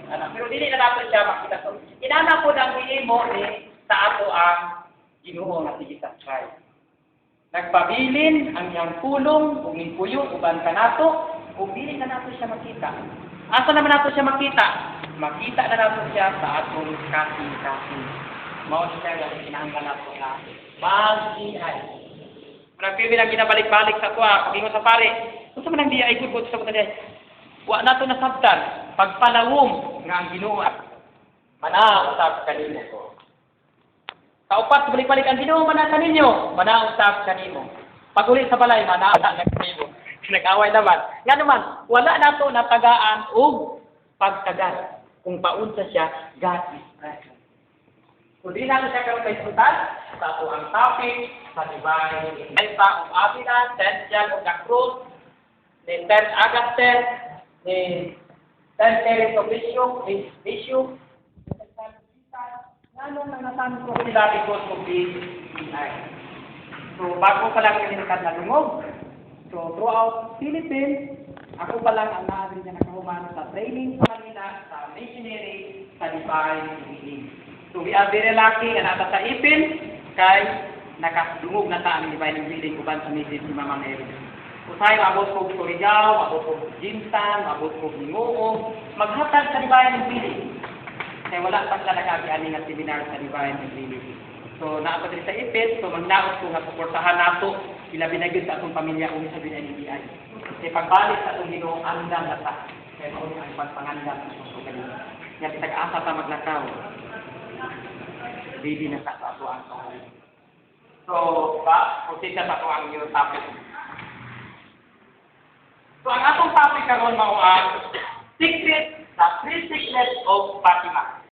Ano, pero dili na nato siya makita. So, inana po ang himo ni sa ato ang Ginoo nga si Jesus Christ. Nagpabilin ang iyang pulong ug mingpuyo uban kanato ug dili na nato siya makita. Asa naman nato siya makita? Makita na nato siya sa atong kasing-kasing. Mao siya ang kinahanglan nato nga mag-iay. Nagpibilang ginabalik-balik sa kuha, pag-ingon sa pare, kung sa manang diya ay good sa mga diya, wa nato nasabtan, pagpalawom nga ang Ginoo manausap kanimo ko. Kaupat, balik-balik ang Ginoo mana kaninyo, manausap kanimo. Pag-uli sa balay, manausap kanimo. Nag-away naman. Nga naman, wala nato natagaan o pagtagal. Kung paunsa siya, God is present. Kung di nato siya karoon kay sultan, sa ato ang topic, sa divine inventa of Athena, 10th Jan of the Cruz, ni 10th Augustus, ni 10th Terence of Bishop, Anong nangasan ko sila because of this AI. So, bago pa lang yung na lungog. So, throughout Philippines, ako pa lang ang naarin na nakahuman sa training sa Manila, sa missionary, sa divine healing. So, we are very lucky na nata sa ipin, kay nakadungog na ta ang divine healing uban sa message ni Mama Mary. Usay, mabot ko Surigao, mabot ko Jinsan, mabot ko Lingoong, maghatag sa divine healing. Kaya wala pa sila nag-agianing at seminar sa divine healing. So, naapad rin sa ipit, so magnaos ko nga suportahan nato, sila binagid sa atong pamilya umi sa binanilian. Kasi pagbalik sa atong Ginoo, andam na ta. Kaya mauni ang pagpangandam sa atong kanila. Nga pitag-asa ta maglakaw. Baby na sa ato ang kahalan. So, proceed sa ato ang yung topic. So, ang atong topic karon mao ang secret, the three secrets of Fatima.